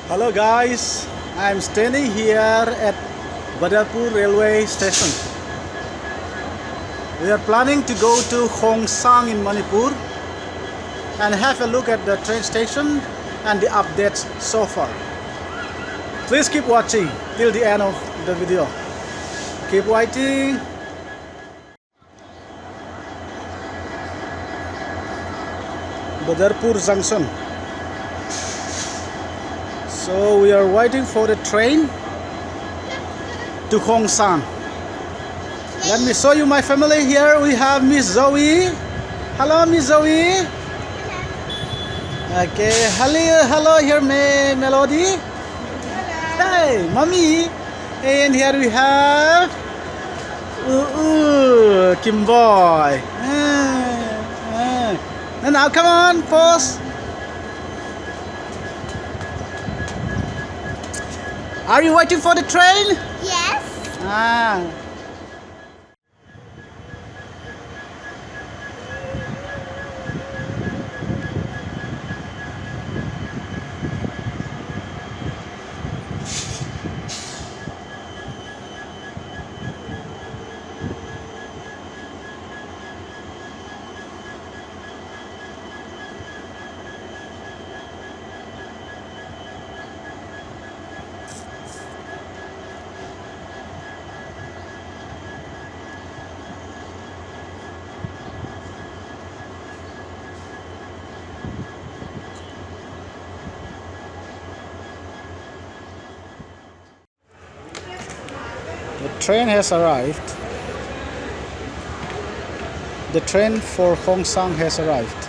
Hello guys, I'm standing here at Badarpur railway station. We are planning to go to Khongsang in Manipur and have a look at the train station and the updates so far. Please keep watching till the end of the video. Keep waiting. Badarpur Junction. So we are waiting for the train to Khongsang. Let me show you my family. Here we have Miss Zoe. Hello, Miss Zoe. Okay, hello here, Melody. Hey, mommy. And here we have Kim Boy. And now come on, pause. Are you waiting for the train? Yes. Ah. The train has arrived. The train for Khongsang has arrived.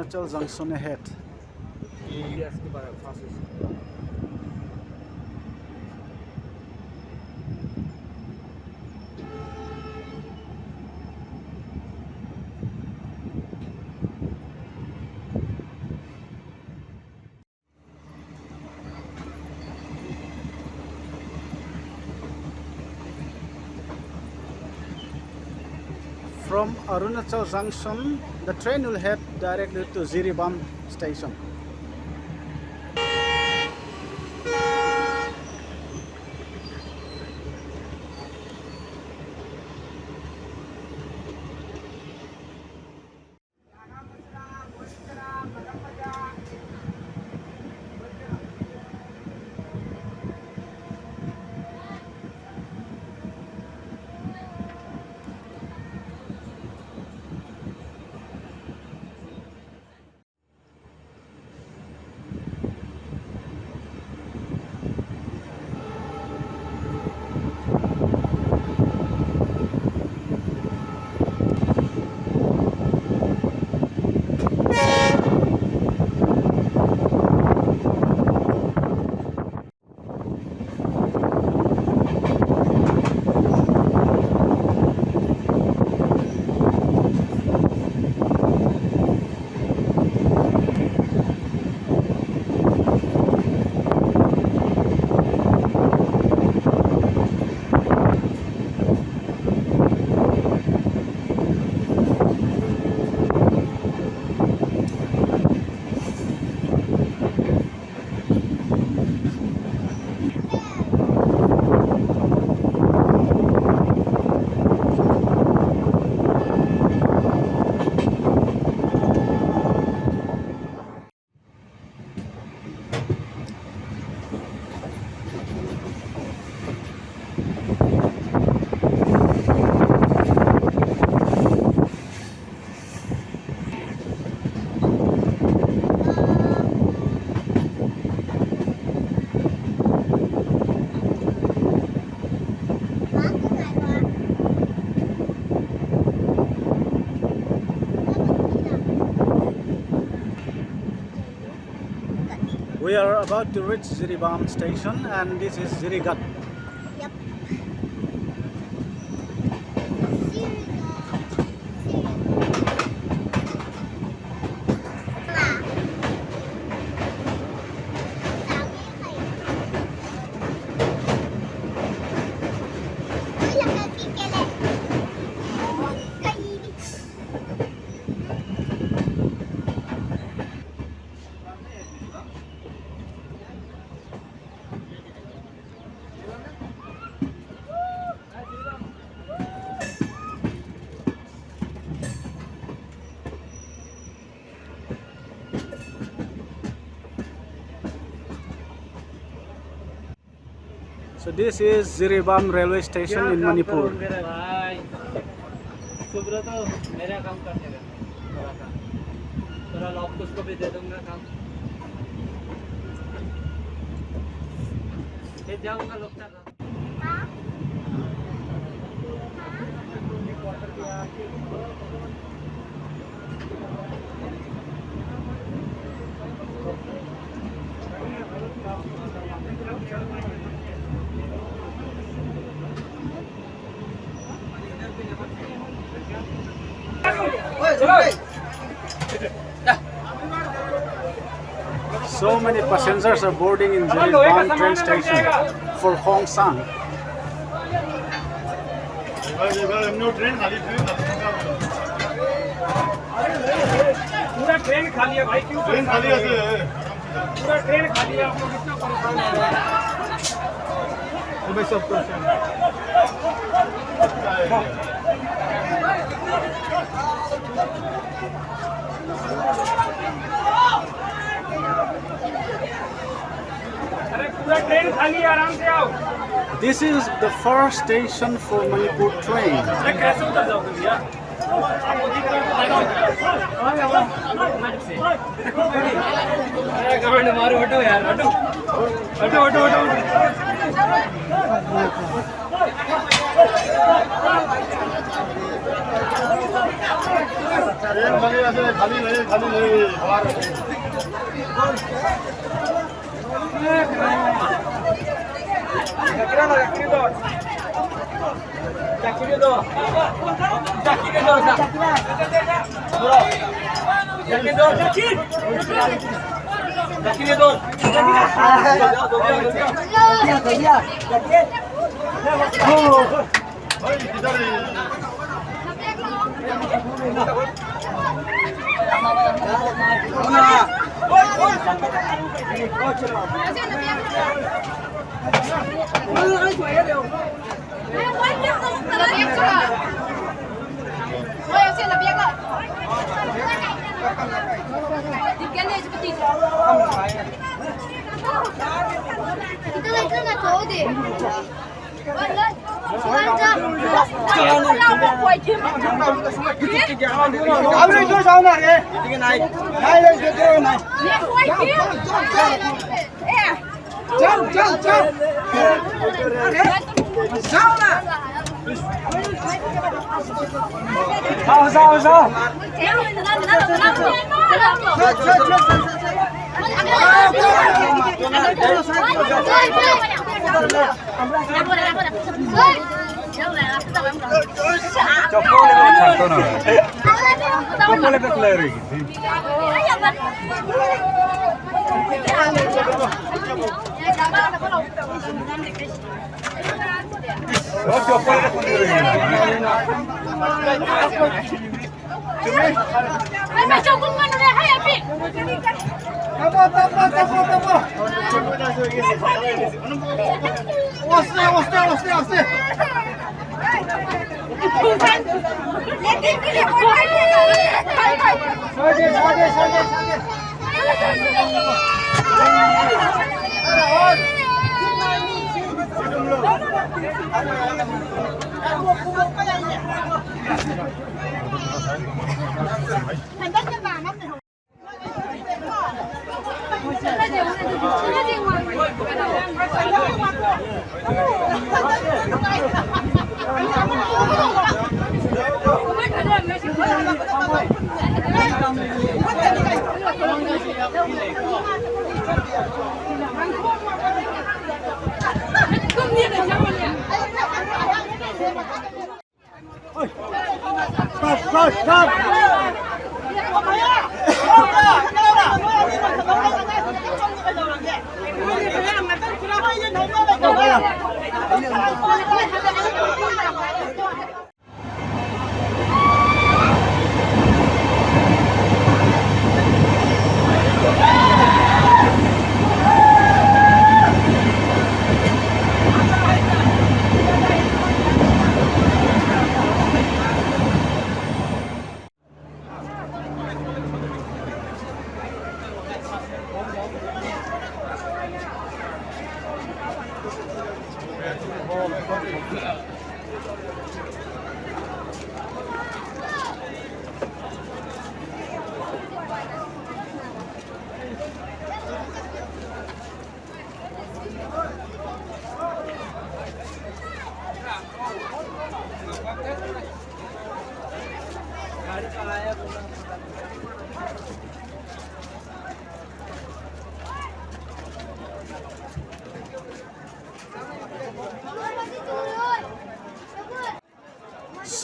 Arunachal Junction ahead. From Arunachal Junction, the train will head directly to Jiribam station. We are about to reach Jiribam station, and this is Jirigat. Yep. So this is Jiribam railway station in Manipur. मेरा काम कर देगा थोड़ा lock उसको भी दे दूंगा काम ले जाऊंगा लोकटा का So many passengers are boarding in Jiribam train station for Khongsang. पूरा ट्रेन खाली है भाई क्यों ट्रेन खाली है पूरा ट्रेन खाली है आप लोग कितना परेशान हो रहे हैं भाई सब अरे पूरा ट्रेन खाली है आराम से आओ This is the first station for Manipur train. अरे कैसे उतर जाओगे भैया गवर्नमेंट मारो हटो यार हटो हटो हटो हटो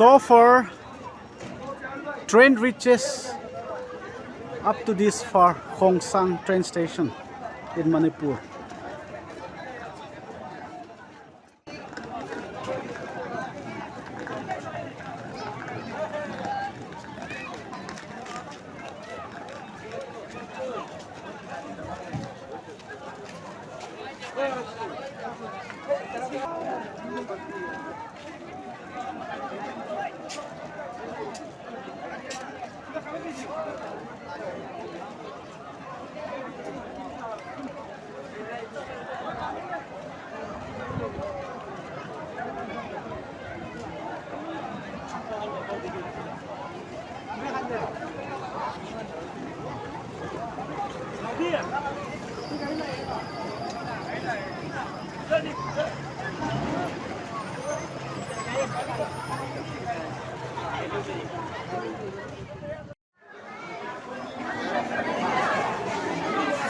So far, train reaches up to this far Khongsang train station in Manipur.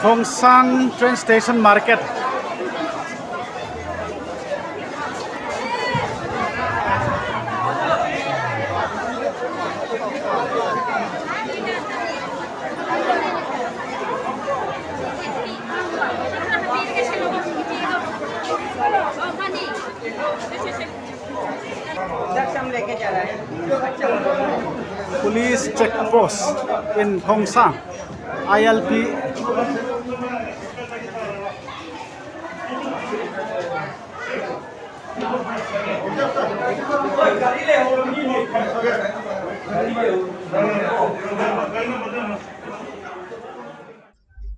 Khongsang train station market. Police check post in Khongsang. ILP.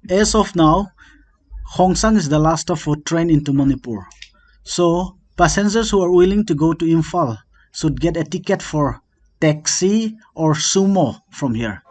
As of now, Khongsang is the last stop for train into Manipur. So, passengers who are willing to go to Imphal should get a ticket for taxi or sumo from here.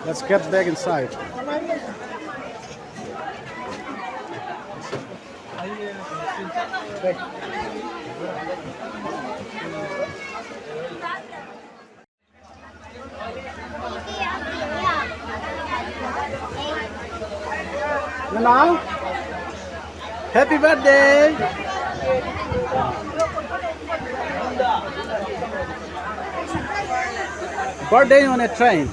Let's get back inside. Now, happy birthday! Birthday on a train.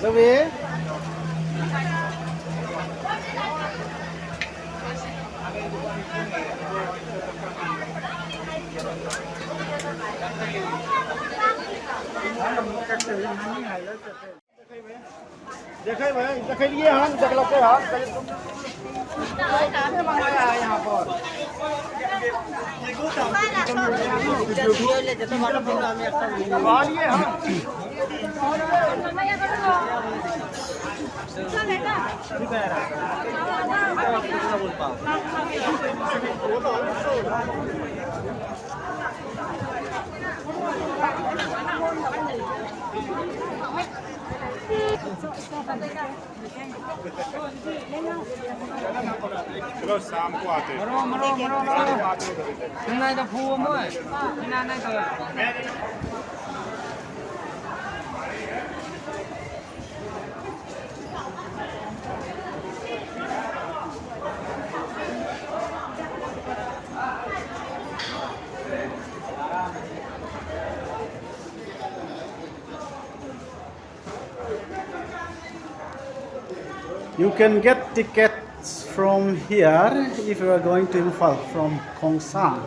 Zoe? देखे भाई देखिए हम देखलके हम यहाँ पर चलो शाम को आते हैं। नहीं तो फूल में नहीं तो You can get tickets from here if you are going to Imphal from Khongsang.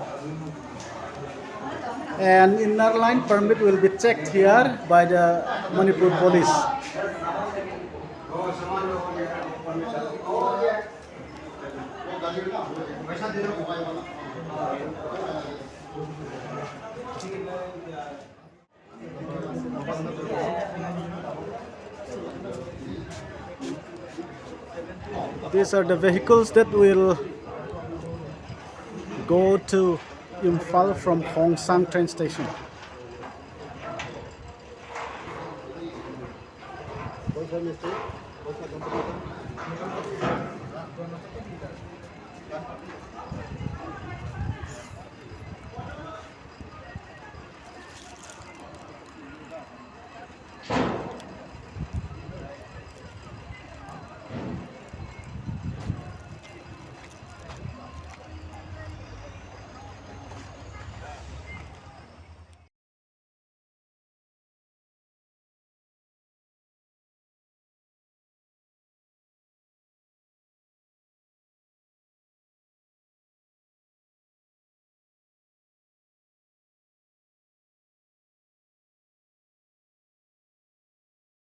And inner line permit will be checked here by the Manipur police. These are the vehicles that will go to Imphal from Khongsang train station.